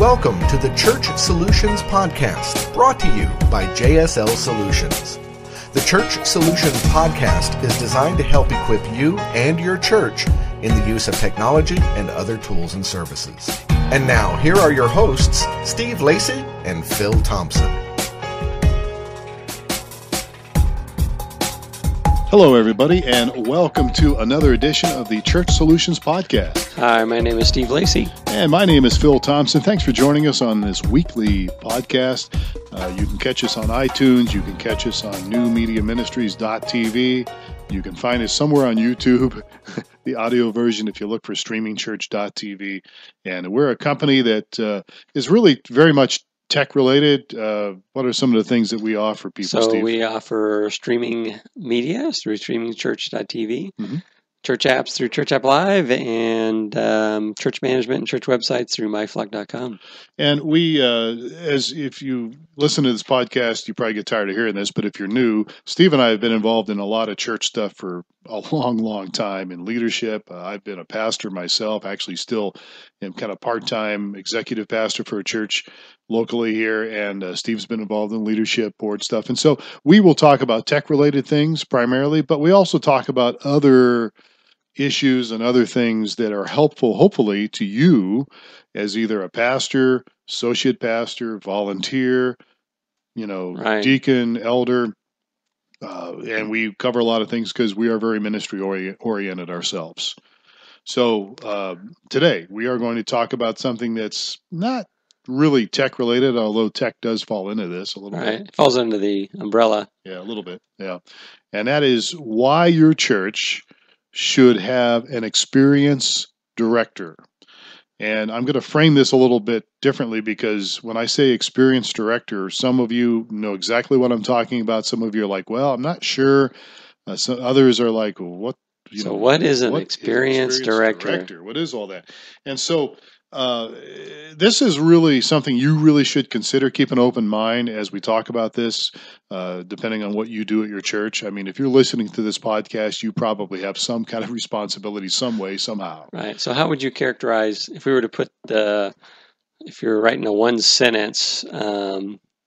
Welcome to the Church Solutions Podcast, brought to you by JSL Solutions. The Church Solutions Podcast is designed to help equip you and your church in the use of technology and other tools and services. And now, here are your hosts, Steve Lacy and Phil Thompson. Hello, everybody, and welcome to another edition of the Church Solutions Podcast. Hi, my name is Steve Lacy. And my name is Phil Thompson. Thanks for joining us on this weekly podcast. You can catch us on iTunes. You can catch us on newmediaministries.tv. You can find us somewhere on YouTube, the audio version, if you look for StreamingChurch.tv. And we're a company that is really very much tech-related. What are some of the things that we offer people, Steve? We offer streaming media through StreamingChurch.tv, church apps through Church App Live, and church management and church websites through myflock.com. And we, as if you listen to this podcast, you probably get tired of hearing this, but if you're new, Steve and I have been involved in a lot of church stuff for a long, long time in leadership. I've been a pastor myself, actually still am kind of part-time executive pastor for a church locally here, and Steve's been involved in leadership board stuff. And so we will talk about tech-related things primarily, but we also talk about other issues and other things that are helpful, hopefully, to you as either a pastor, associate pastor, volunteer, Right. deacon, elder. And we cover a lot of things because we are very ministry oriented ourselves. So today we are going to talk about something that's not really tech related, although tech does fall into this a little bit. It falls under the umbrella. Yeah, a little bit. Yeah. And that is why your church should have an experience director. And I'm going to frame this a little bit differently because when I say experience director, some of you know exactly what I'm talking about. Some of you are like, well, I'm not sure. Some others are like, well, what? What is an experience director? What is all that? And so this is really something you really should consider. Keep an open mind as we talk about this, depending on what you do at your church. I mean, if you're listening to this podcast, you probably have some kind of responsibility some way, somehow. Right. So how would you characterize, if we were to put if you're writing a one sentence,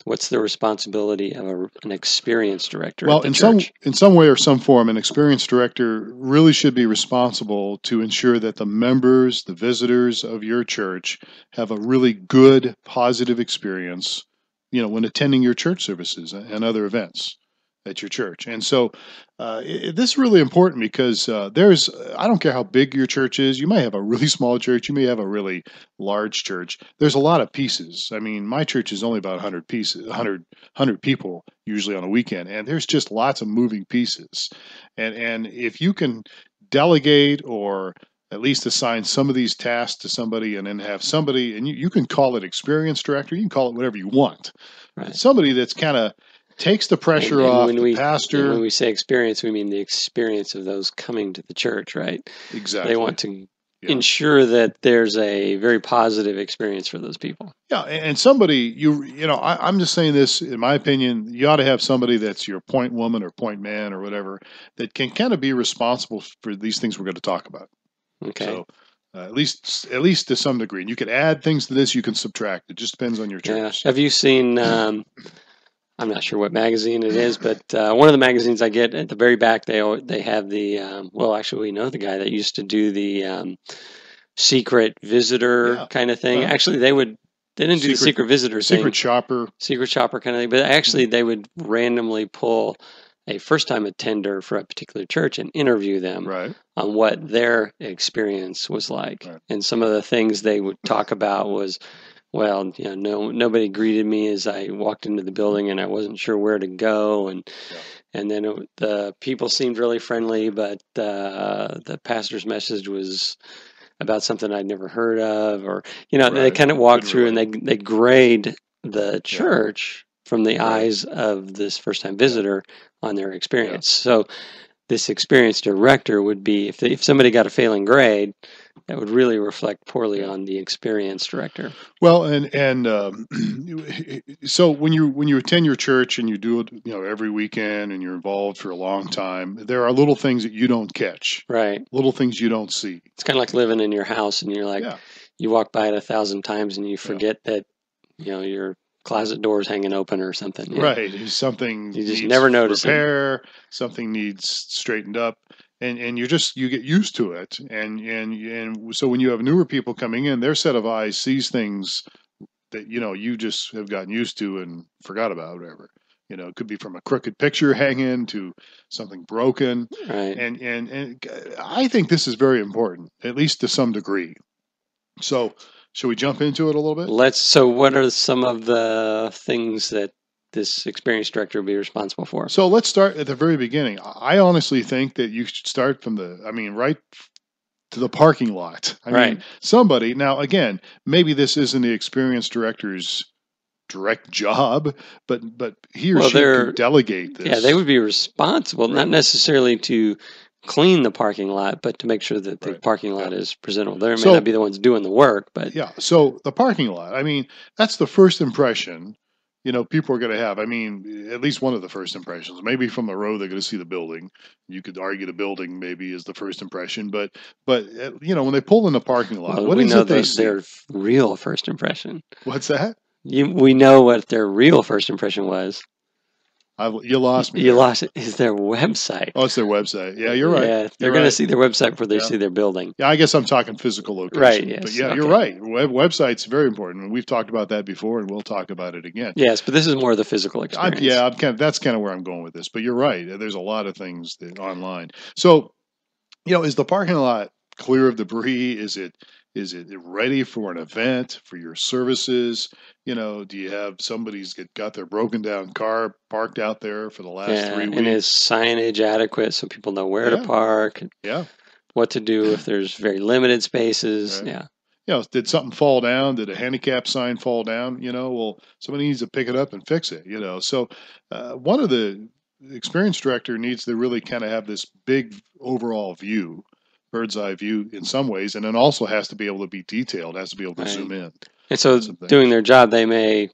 what's the responsibility of an experience director at the church? In some way or some form, an experience director really should be responsible to ensure that the members, the visitors of your church have a really good, positive experience, when attending your church services and other events at your church. And so this is really important because I don't care how big your church is. You may have a really small church. You may have a really large church. There's a lot of pieces. I mean, my church is only about 100 pieces, 100 people usually on a weekend. And there's just lots of moving pieces. And if you can delegate or at least assign some of these tasks to somebody and then have somebody, and you can call it experience director, you can call it whatever you want. Right. Somebody that's kind of takes the pressure off the pastor. When we say experience, we mean the experience of those coming to the church, right? Exactly. They want to ensure that there's a very positive experience for those people. Yeah, and somebody, I'm just saying this, in my opinion, you ought to have somebody that's your point woman or point man or whatever that can kind of be responsible for these things we're going to talk about. Okay. So at least to some degree. And you can add things to this, you can subtract. It just depends on your church. Yeah. Have you seen... I'm not sure what magazine it is, but one of the magazines I get at the very back, they have the, actually we know the guy that used to do the secret visitor kind of thing. Actually, they didn't do the secret visitor thing. Secret shopper kind of thing, but actually they would randomly pull a first-time attender for a particular church and interview them on what their experience was like. Right. And some of the things they would talk about was, well, nobody greeted me as I walked into the building, and I wasn't sure where to go, and then the people seemed really friendly, but the pastor's message was about something I'd never heard of, or they kind of walk through and they grade the church from the eyes of this first-time visitor on their experience. So this experience director would be, if somebody got a failing grade, that would really reflect poorly on the experience director. Well, and so when you attend your church and you do it, every weekend, and you're involved for a long time, there are little things that you don't catch, right? Little things you don't see. It's kind of like living in your house, and you're like, you walk by it 1,000 times and you forget that, your closet door is hanging open or something. Yeah. Right. Something You just needs never notice it. repair, something needs straightened up, and you get used to it. And so when you have newer people coming in, their set of eyes sees things that, you just have gotten used to and forgot about, whatever. It could be from a crooked picture hanging to something broken. Right. And I think this is very important, at least to some degree. So, shall we jump into it a little bit? So what are some of the things that this experienced director will be responsible for? So let's start at the very beginning. I honestly think that you should start from right to the parking lot. I mean, somebody, now again, maybe this isn't the experienced director's direct job, but he or she can delegate this. Yeah, they would be responsible, not necessarily to clean the parking lot, but to make sure that the parking lot is presentable. They may not be the ones doing the work, but yeah. So the parking lot, I mean, that's the first impression, people are going to have. I mean, at least one of the first impressions. Maybe from the road they're going to see the building. You could argue the building maybe is the first impression, but when they pull in the parking lot, what is it they see? Their real first impression. What's that? We know what their real first impression was. You lost me. You lost it. Is their website? Oh, it's their website. Yeah, you're right. Yeah, they're going to see their website before they see their building. Yeah, I guess I'm talking physical location. Right. Yes. But yeah, you're right. Website's very important. We've talked about that before, and we'll talk about it again. Yes, but this is more of the physical experience. That's kind of where I'm going with this. But you're right. There's a lot of things online. So, is the parking lot clear of debris? Is it ready for an event, for your services? Do you have somebody's got their broken down car parked out there for the last 3 weeks? And is signage adequate so people know where to park? Yeah. What to do if there's very limited spaces? Right. Yeah. Did something fall down? Did a handicap sign fall down? Well, somebody needs to pick it up and fix it. So one of the experienced director needs to really kind of have this big overall view, bird's eye view in some ways, and then also has to be able to be detailed, has to be able to zoom in. And so doing their job, they may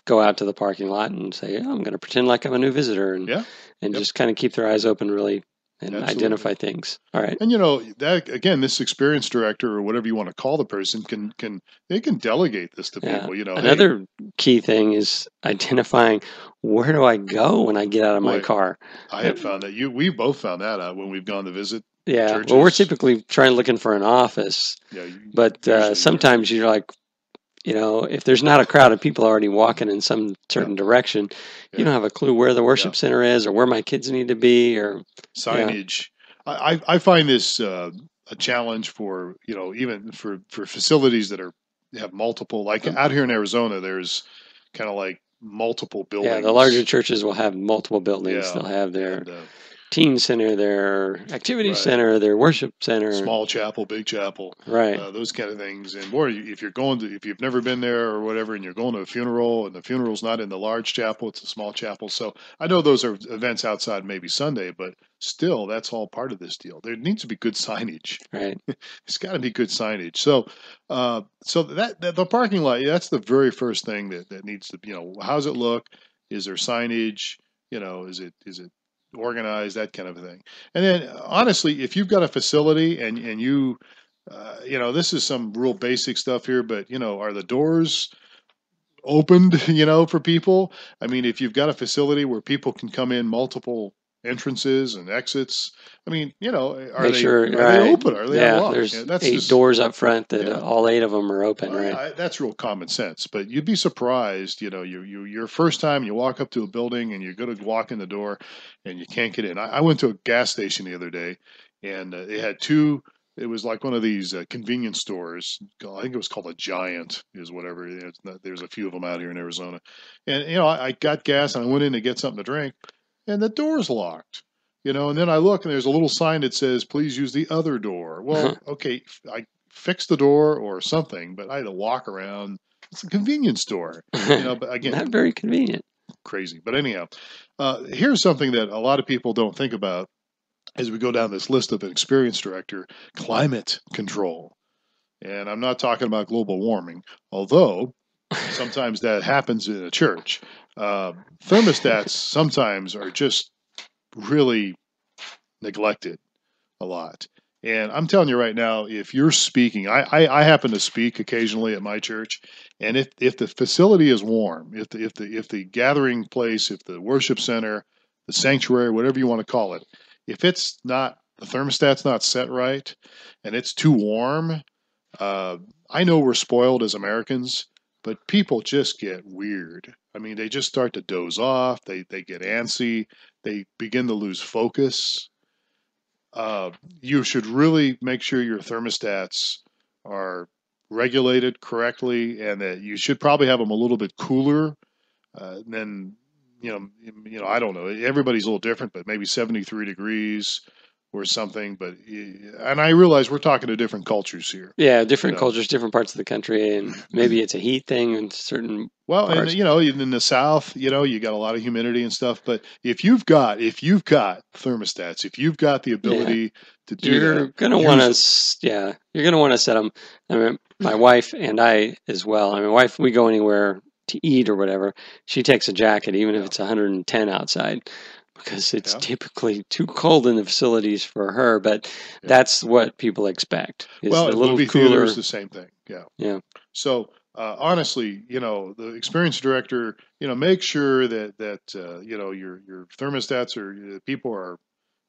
go out to the parking lot and say, I'm going to pretend like I'm a new visitor and just kind of keep their eyes open really and identify things. All right. And that again, this experienced director or whatever you want to call the person can delegate this to people. Another key thing is identifying where do I go when I get out of my car. I have found that we both found that out when we've gone to visit. Yeah. Churches. Well, we're typically looking for an office. Yeah. But sometimes you're like, if there's not a crowd of people already walking in some certain direction, you don't have a clue where the worship center is or where my kids need to be or signage. I find this a challenge for, even for facilities that have multiple, like out here in Arizona, there's kind of like multiple buildings. Yeah, the larger churches will have multiple buildings. They'll have their teen center, their activity center, their worship center, small chapel, big chapel, those kind of things. And boy, if you've never been there or whatever, and you're going to a funeral, and the funeral's not in the large chapel, it's a small chapel. So I know those are events outside maybe Sunday, but still, that's all part of this deal. There needs to be good signage. Right, it's got to be good signage. So, that the parking lot, that's the very first thing that needs to, how's it look? Is there signage? Is it organized, that kind of thing. And then honestly, if you've got a facility and you this is some real basic stuff here, but are the doors opened for people? I mean, if you've got a facility where people can come in multiple entrances and exits, I mean, are they open? Are they unlocked? There's 8 doors up front that all 8 of them are open, right? That's real common sense, but you'd be surprised, your first time you walk up to a building and you're going to walk in the door and you can't get in. I went to a gas station the other day and they had 2, it was like one of these convenience stores. I think it was called a Giant is whatever. There's a few of them out here in Arizona. And, I got gas and I went in to get something to drink. And the door's locked, and then I look and there's a little sign that says, please use the other door. Well, okay, I fixed the door or something, but I had to walk around. It's a convenience store, but again, not very convenient. Crazy. But anyhow, here's something that a lot of people don't think about as we go down this list of an experienced director: climate control. And I'm not talking about global warming, although sometimes that happens in a church. Thermostats sometimes are just really neglected a lot. And I'm telling you right now, if you're speaking, I happen to speak occasionally at my church, and if the facility is warm, if the gathering place, if the worship center, the sanctuary, whatever you want to call it, if it's not, the thermostat's not set right, and it's too warm, I know we're spoiled as Americans, but people just get weird. I mean, they just start to doze off. They get antsy. They begin to lose focus. You should really make sure your thermostats are regulated correctly, and that you should probably have them a little bit cooler than, I don't know. Everybody's a little different, but maybe 73 degrees or something. But and I realize we're talking to different cultures here. Yeah, different cultures, different parts of the country, and maybe it's a heat thing in certain parts. And in the South, you got a lot of humidity and stuff. But if you've got thermostats, if you've got the ability to do you're gonna want to, you're gonna want to set them. I mean, my wife and I as well. I mean, wife, we go anywhere to eat or whatever. She takes a jacket, even if it's 110 outside, because it's typically too cold in the facilities for her. But that's what people expect. Well, a little movie cooler. Theater is the same thing. Yeah. So honestly, the experience director, make sure that your thermostats or people are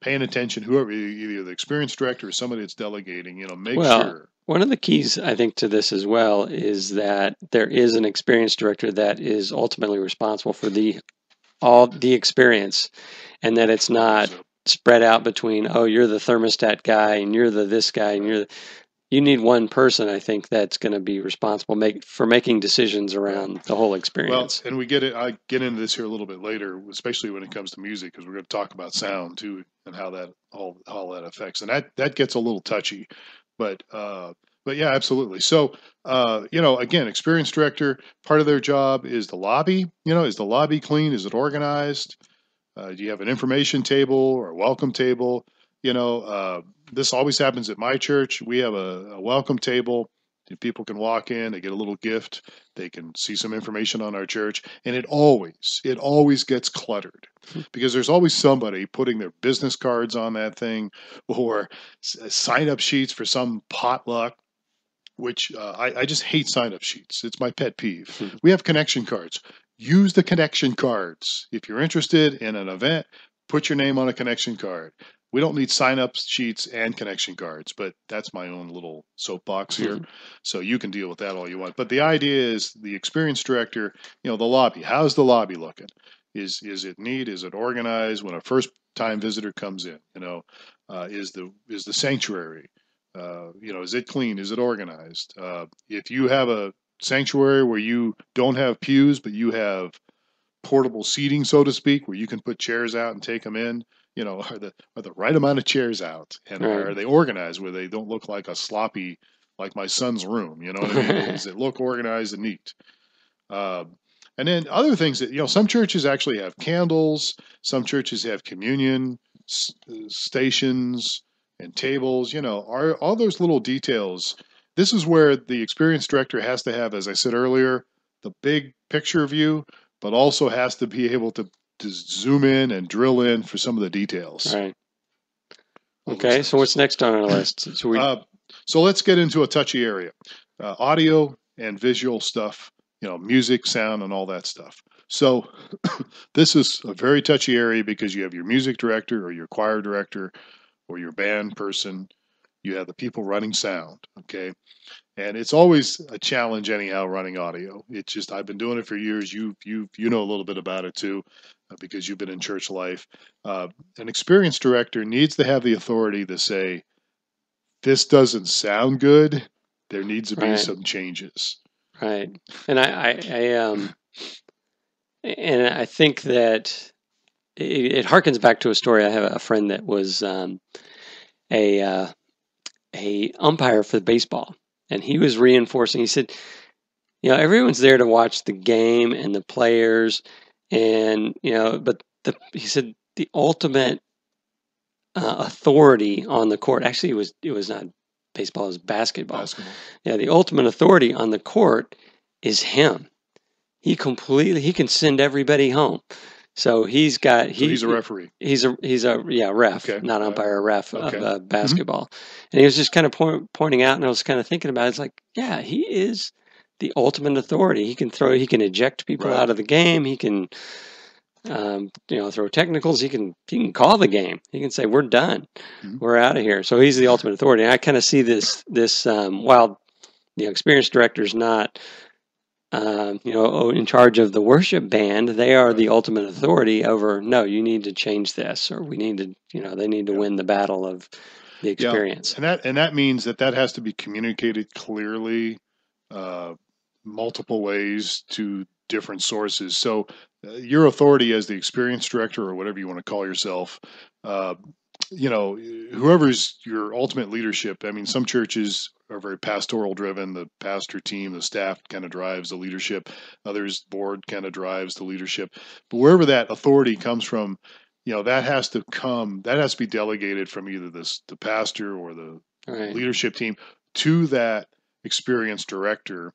paying attention. Whoever, either the experience director or somebody that's delegating, make sure. One of the keys, I think, to this as well is that there is an experience director that is ultimately responsible for all the experience, and that it's not spread out between, you're the thermostat guy and you're this guy and you need one person, I think, that's going to be responsible for making decisions around the whole experience. Well, and I get into this here a little bit later, especially when it comes to music, because we're going to talk about sound too and how that all that affects, and that gets a little touchy, but yeah, absolutely. So again, experience director, part of their job is the lobby. Is the lobby clean? Is it organized? Do you have an information table or a welcome table? This always happens at my church. We have a welcome table. People can walk in, they get a little gift, they can see some information on our church, and it always gets cluttered because there's always somebody putting their business cards on that thing or sign-up sheets for some potluck, which I just hate sign-up sheets. It's my pet peeve. We have connection cards. Use the connection cards. If you're interested in an event, put your name on a connection card. We don't need sign-up sheets and connection cards, but that's my own little soapbox here. So you can deal with that all you want. But the idea is the experience director, the lobby. How's the lobby looking? Is it neat? Is it organized? When a first-time visitor comes in, is the sanctuary, is it clean? Is it organized? If you have a sanctuary where you don't have pews, but you have portable seating, so to speak, where you can put chairs out and take them in, are the right amount of chairs out, and are they organized where they don't look like a sloppy, like my son's room? You know what I mean? Does it look organized and neat? And then other things that, some churches actually have candles. Some churches have communion stations and tables, are all those little details. This is where the experience director has to have, as I said earlier, the big picture view, but also has to be able to zoom in and drill in for some of the details. Right. Okay, so what's next on our list? So let's get into a touchy area. Audio and visual stuff, music, sound, and all that stuff. So this is a very touchy area because you have your music director or your choir director or your band person. You have the people running sound, okay? And it's always a challenge anyhow running audio. It's just, I've been doing it for years. You know a little bit about it too, because you've been in church life. An experienced director needs to have the authority to say, this doesn't sound good. There needs to be some changes. Right. And I think that it harkens back to a story. I have a friend that was a umpire for baseball. And he was reinforcing, he said, everyone's there to watch the game and the players, and, but he said the ultimate authority on the court, actually it was not baseball, it was basketball. Yeah, the ultimate authority on the court is him. He can send everybody home. So he's a referee. He's a ref, Okay. not umpire, a ref Okay. of basketball. And he was just kind of pointing out, and I was kind of thinking about it. It's like, yeah, he is the ultimate authority. He can eject people Right. out of the game. He can, throw technicals. He can call the game. He can say, we're done. We're out of here. So he's the ultimate authority. And I kind of see this while the experienced director's not in charge of the worship band, they are the ultimate authority over, no, you need to change this, or we need to, they need to win the battle of the experience. Yeah. And that means that has to be communicated clearly, multiple ways to different sources. So your authority as the experience director, or whatever you want to call yourself, whoever's your ultimate leadership. I mean, some churches are very pastoral driven. The pastor team, the staff kind of drives the leadership. Others, board kind of drives the leadership. But wherever that authority comes from, that has to be delegated from either the pastor or the leadership team to that experienced director,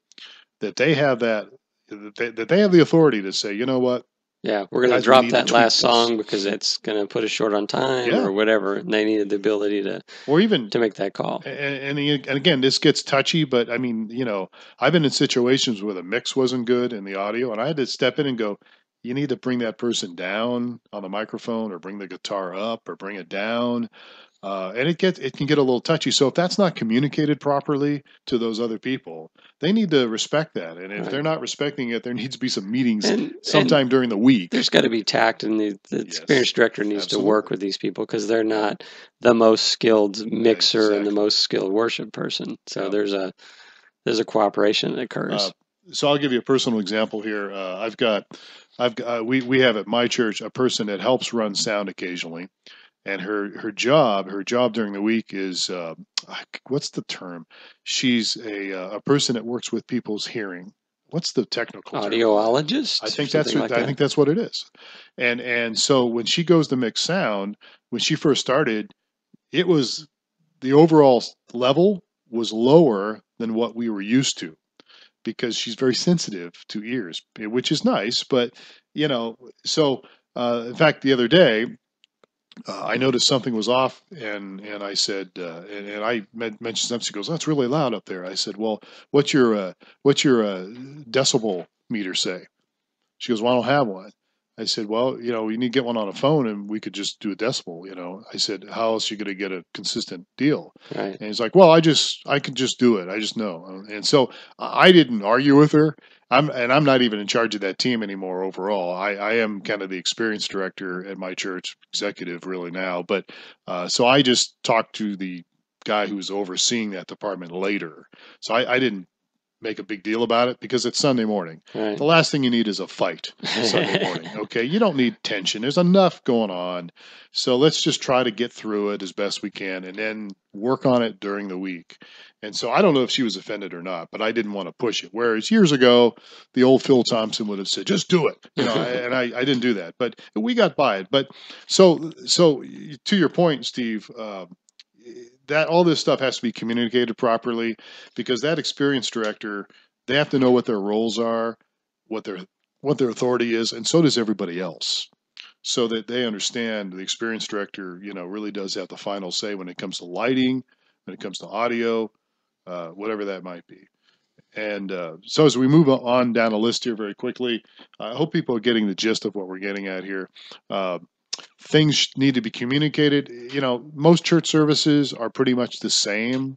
that they have that they have the authority to say, you know what? Yeah, we're going to drop that last song because it's going to put us short on time or whatever. And they needed the ability to make that call. And again, this gets touchy, but I mean, I've been in situations where the mix wasn't good in the audio, and I had to step in and go, you need to bring that person down on the microphone, or bring the guitar up, or bring it down. And it can get a little touchy. So if that's not communicated properly to those other people, they need to respect that. And if they're not respecting it, there needs to be some meetings sometime during the week. There's got to be tact, and the experienced director needs to work with these people, because they're not the most skilled mixer and the most skilled worship person. So there's a cooperation that occurs. So I'll give you a personal example here. We have at my church a person that helps run sound occasionally. And her job during the week is, what's the term? She's a person that works with people's hearing. What's the technical term? Audiologist? I think that's what it is. And so when she goes to mix sound, when she first started, it was, the overall level was lower than what we were used to, because she's very sensitive to ears, which is nice. But, so in fact, the other day, I noticed something was off, and I said, and I mentioned something. She goes, "That's really loud up there." I said, "Well, what's your decibel meter say?" She goes, "Well, I don't have one." I said, "Well, you need to get one on a phone, and we could just do a decibel." I said, "How else are you going to get a consistent deal?" Right. And he's like, "Well, I could just do it. I just know." And so I didn't argue with her. I'm not even in charge of that team anymore overall. I am kind of the experienced director at my church, executive really now. But so I just talked to the guy who's overseeing that department later. So I didn't make a big deal about it, because it's Sunday morning. Right. The last thing you need is a fight Sunday morning. Okay, you don't need tension. There's enough going on. So let's just try to get through it as best we can, and then work on it during the week. And so I don't know if she was offended or not, but I didn't want to push it. Whereas years ago, the old Phil Thompson would have said, "Just do it," and I didn't do that. But we got by it. But so to your point, Steve, that all this stuff has to be communicated properly, because that experienced director, they have to know what their roles are, what their authority is, and so does everybody else, so that they understand the experienced director, really does have the final say when it comes to lighting, when it comes to audio, whatever that might be. And so as we move on down the list here very quickly, I hope people are getting the gist of what we're getting at here. Things need to be communicated. Most church services are pretty much the same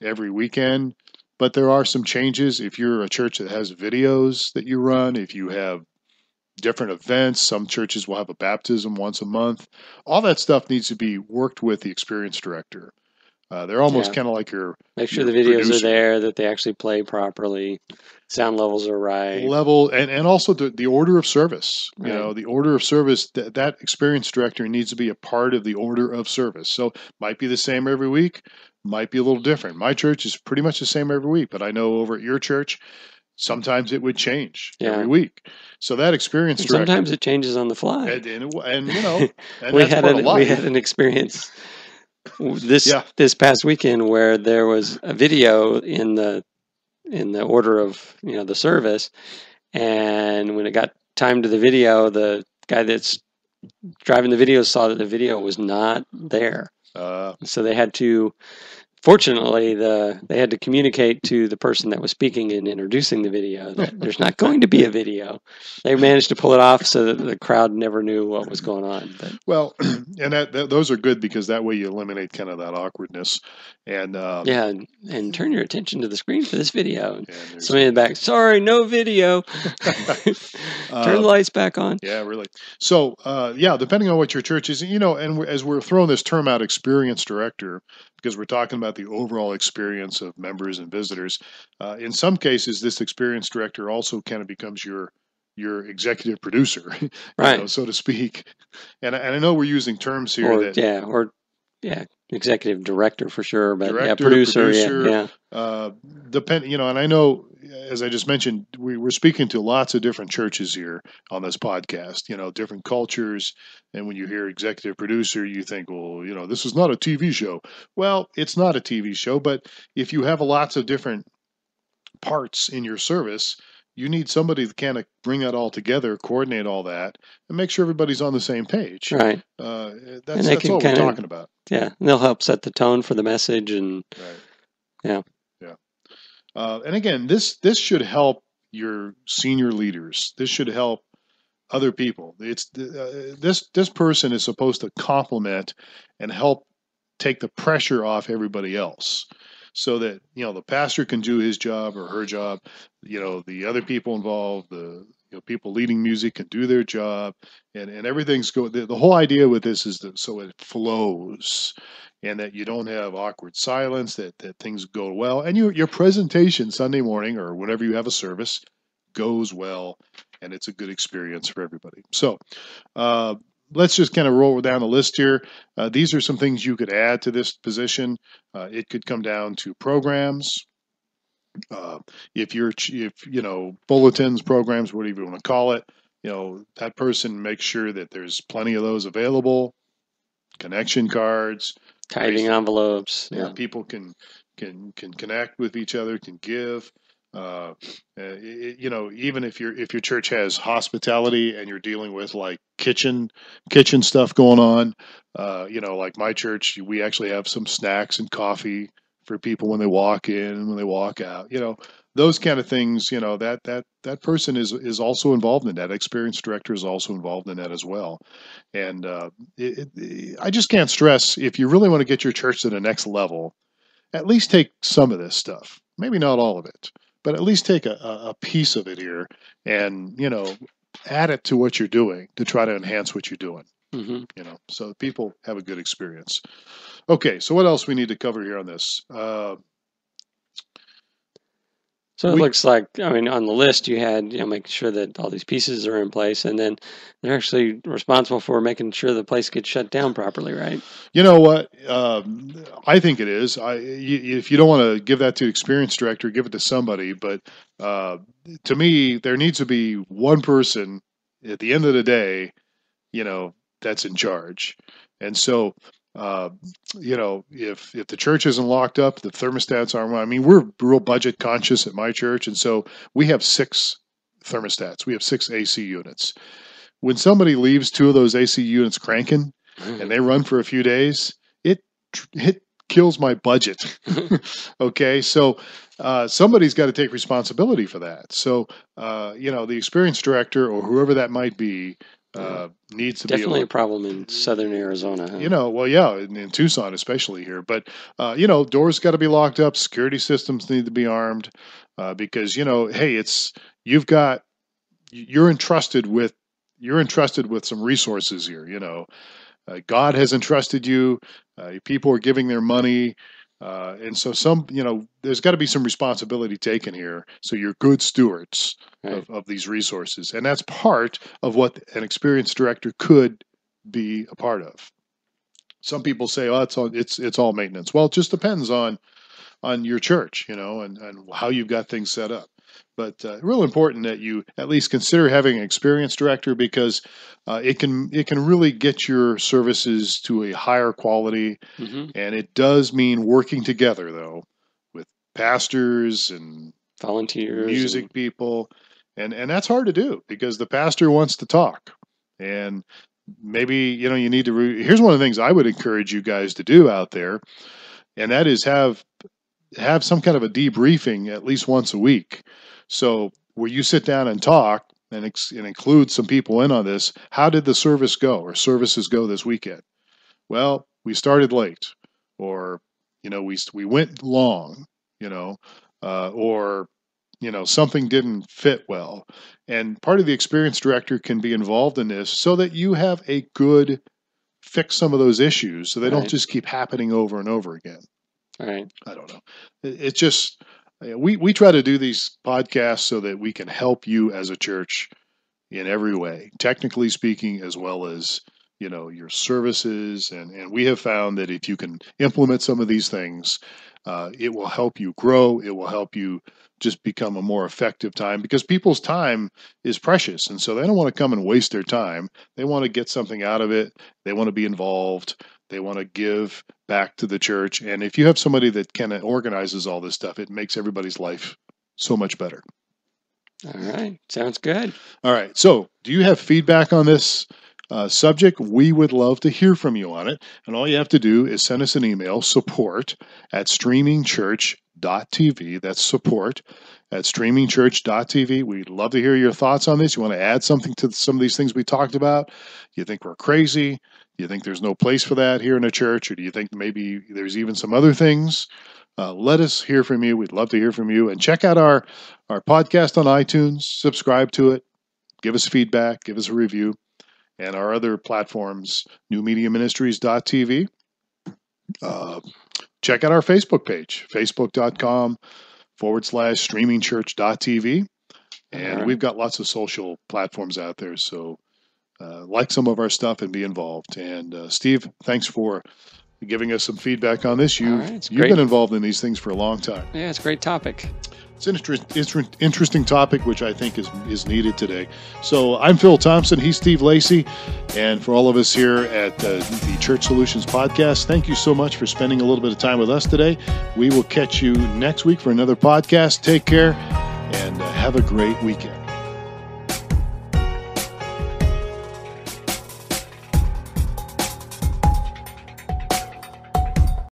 every weekend, but there are some changes. If you're a church that has videos that you run, if you have different events, some churches will have a baptism once a month. All that stuff needs to be worked with the experienced director. They're almost kind of like your make sure the videos are there, that they actually play properly, sound levels are right, and also the order of service. Right. The order of service, that experienced director needs to be a part of the order of service. So might be the same every week, might be a little different. My church is pretty much the same every week, but I know over at your church, sometimes it would change every week. So that experienced director, sometimes it changes on the fly, and we had an experience this past weekend where there was a video in the order of the service, and when it got time to the video, the guy that's driving the video saw that the video was not there. So they had to, fortunately, they had to communicate to the person that was speaking and introducing the video that there's not going to be a video. They managed to pull it off so that the crowd never knew what was going on. But Well, and those are good because that way you eliminate kind of that awkwardness. And yeah, and turn your attention to the screen for this video. and there's- Somebody in the back, sorry, no video. Turn the lights back on. Yeah, really. So, yeah, depending on what your church is, and as we're throwing this term out, experience director, because we're talking about the overall experience of members and visitors. In some cases, this experience director also kind of becomes your executive producer, Right. so to speak. And I know we're using terms here Executive director for sure, but Director, producer, producer, yeah. And I know, as I just mentioned, we're speaking to lots of different churches here on this podcast, different cultures. And when you hear executive producer, you think, well, this is not a TV show. Well, it's not a TV show, but if you have lots of different parts in your service, you need somebody to kind of bring that all together, coordinate all that, and make sure everybody's on the same page. Right. That's all we're talking about. Yeah, and they'll help set the tone for the message, and right. Yeah. And again, this should help your senior leaders. This should help other people. It's this person is supposed to complement and help take the pressure off everybody else, so that the pastor can do his job or her job. The other people involved, the people leading music can do their job, and everything's going. The whole idea with this is that so it flows, and that you don't have awkward silence. That things go well, and your presentation Sunday morning or whenever you have a service goes well, and it's a good experience for everybody. So. Let's just kind of roll down the list here. These are some things you could add to this position. It could come down to programs. If bulletins, programs, whatever you want to call it, that person makes sure that there's plenty of those available. Connection cards, tithing envelopes. Yeah, people can connect with each other, can give. Even if your church has hospitality and you're dealing with like kitchen stuff going on, like my church, we actually have some snacks and coffee for people when they walk in and when they walk out. Those kind of things. That person is also involved in that. Experience director is also involved in that as well. And I just can't stress, if you really want to get your church to the next level, at least take some of this stuff. Maybe not all of it, but at least take a piece of it here and, add it to what you're doing to try to enhance what you're doing, so people have a good experience. Okay, so what else we need to cover here on this? So it looks like, on the list you had, making sure that all these pieces are in place, and then they're actually responsible for making sure the place gets shut down properly, right? You know what? I think it is. If you don't want to give that to experience director, give it to somebody. But to me, there needs to be one person at the end of the day, that's in charge. And so, if the church isn't locked up, the thermostats aren't. We're real budget conscious at my church, and so we have 6 thermostats. We have 6 AC units. When somebody leaves 2 of those AC units cranking, and they run for a few days, it kills my budget. Okay, so somebody's got to take responsibility for that. So the experience director or whoever that might be needs to definitely a problem in southern Arizona. Huh? In Tucson especially here. But doors got to be locked up. Security systems need to be armed because hey, you're entrusted with some resources here. God has entrusted you. People are giving their money. And so there's got to be some responsibility taken here. So you're good stewards of these resources. And that's part of what an experienced director could be a part of. Some people say, oh, it's all maintenance. Well, it just depends on your church, and how you've got things set up. But real important that you at least consider having an experienced director, because it can really get your services to a higher quality, and it does mean working together though with pastors and volunteers, music people, and that's hard to do because the pastor wants to talk, And maybe, you need to, here's one of the things I would encourage you guys to do out there, and that is have some kind of a debriefing at least once a week. So where you sit down and talk and include some people in on this. How did the service go or services go this weekend? Well, we started late, or, we went long, or, something didn't fit well. And part of the experience director can be involved in this so that you have a good fix some of those issues so they don't just keep happening over and over again. Right. I don't know. It's just, we try to do these podcasts so that we can help you as a church in every way, technically speaking, as well as, your services. And we have found that if you can implement some of these things, it will help you grow. It will help you just become a more effective time, because people's time is precious. And so they don't want to come and waste their time. They want to get something out of it. They want to be involved. They want to give back to the church. And if you have somebody that kind of organizes all this stuff, it makes everybody's life so much better. All right. Sounds good. All right. So do you have feedback on this subject? We would love to hear from you on it. And all you have to do is send us an email, support@StreamingChurch.tv. That's support@StreamingChurch.tv. We'd love to hear your thoughts on this. You want to add something to some of these things we talked about? You think we're crazy? Do you think there's no place for that here in a church? Or do you think maybe there's even some other things? Let us hear from you. We'd love to hear from you. And check out our podcast on iTunes. Subscribe to it. Give us feedback. Give us a review. And our other platforms, newmediaministries.tv. Check out our Facebook page, facebook.com/StreamingChurch.tv. And we've got lots of social platforms out there. So like some of our stuff and be involved. And Steve, thanks for giving us some feedback on this. You've been involved in these things for a long time. Yeah, it's a great topic. It's an interesting topic, which I think is needed today. So I'm Phil Thompson. He's Steve Lacy. And for all of us here at the Church Solutions Podcast, thank you so much for spending a little bit of time with us today. We will catch you next week for another podcast. Take care and have a great weekend.